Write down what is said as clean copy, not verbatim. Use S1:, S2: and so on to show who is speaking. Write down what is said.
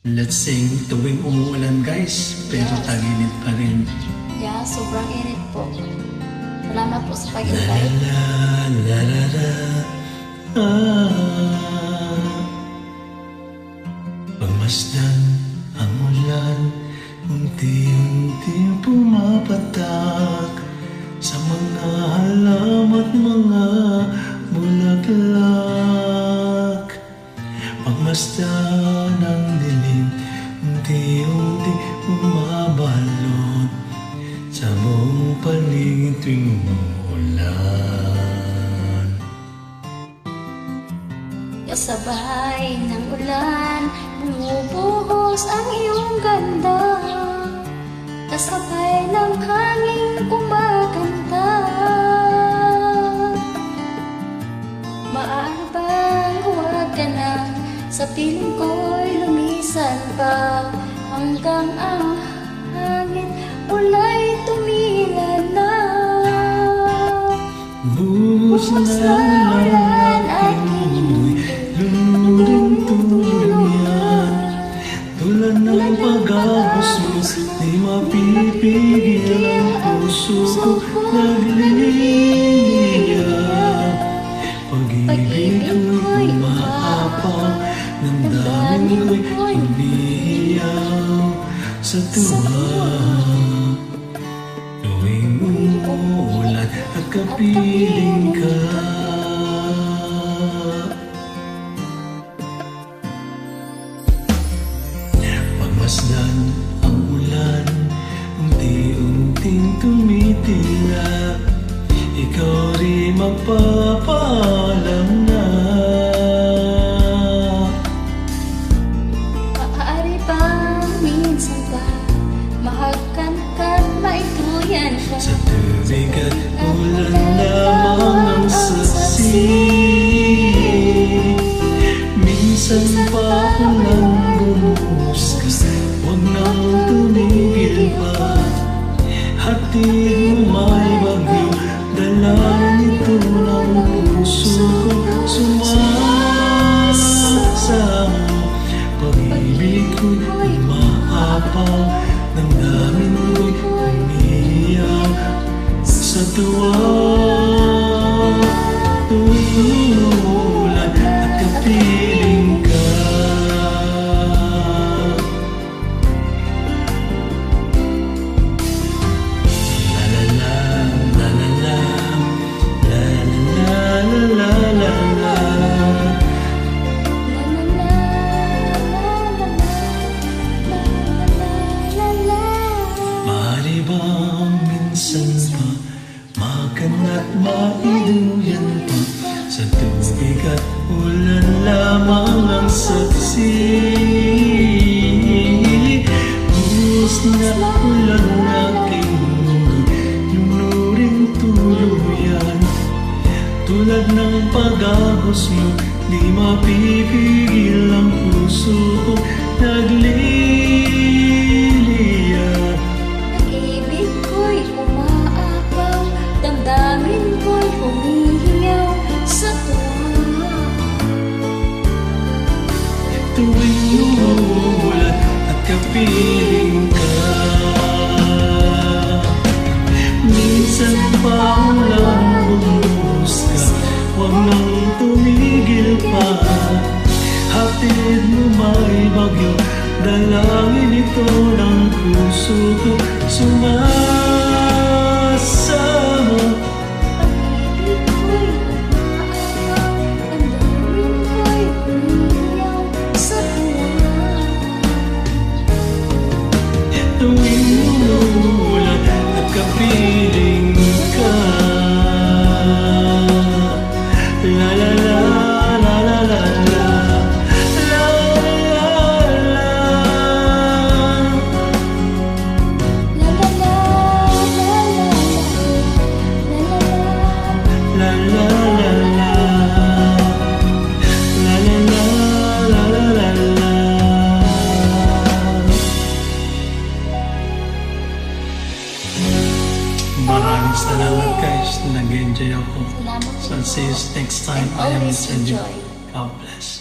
S1: Let's sing tuwing umuulan guys, pero
S2: Yes.
S1: tag-init pa rin.
S2: Yeah, sobrang init po. Salamat po sa pag-invite.
S1: La la la la, pagmasdan ang ulan, unti-unting pumapatak sa mga halamat, mga bulaklak. Pagmasdan ang dilim, unti-unti bumabalot sa buong paligid tuwing umuulan.
S2: Kasabay ng ulan, bumubuhos ang iyong ganda. Kasabay ng hangin kumakanta. Maaari bang huwag ka na, sa piling ko'y lumisan pa, hanggang ang hangin ulay tumila na.
S1: Buhos na ulan, aking lunuring tuluyan. Tulad ng pag-agos mo, di mapipigil ang puso ko nagliliyak. Pag-ibig ko'y umaapaw, damdamin ko'y umiiyaw sa tuwa. Tuwing umuulan at kapiling ka, pagmasdan ang ulan, unti-unting tumitila. Ikaw rin magpapaalam na.
S2: Maaari bang minsan pa, mahagkan ka't maituyan ka.
S1: Sa tubig at ulan lamang ang saksi. Minsan pa kung nang bumuhos ka, huwag nang tumigil pa. Hatid mo may bagyo, dala nito ng puso ko. Sumasama, pag-ibig ko'y umaapaw, damdamin ko'y umiiyaw sa tuwa. Tuwing umuulan at kapiling ka, la la la, la la la, la la la, la la la. Maaari bang minsan pa, makanat maiduyan pa, sa tubig at ulan lamang ang saksi. Buhos na ulan aking mundo, lunuring tuluyan. Tulad ng pag-agos mo, di mapipigil ang puso ko nagliliyak.
S2: Pag-ibig ko'y umaapaw, damdamin ko'y humihingaw sa tuwa.
S1: Tuwing umuulan at kapiling ka, minsan pa ulan bumuhos ka, huwag nang tumigil pa. Hatid mo may bagyo, dalangin ito ng puso ko. Sumasama,
S2: Pag-ibig ko'y umaapaw, damdamin ko'y humihingaw sa tuwa.
S1: tuwing umuulan at kapiling ka. La la la, la la la la, la la la.
S2: La la la, la la la, la la la.
S1: La la la la, la la la, la la la. Maraming salamat guys, nag-enjoy ako.
S2: Salamat
S1: So
S2: din
S1: see you
S2: po.
S1: next time.
S2: And
S1: I am
S2: always
S1: Sanju.
S2: enjoy.
S1: God bless.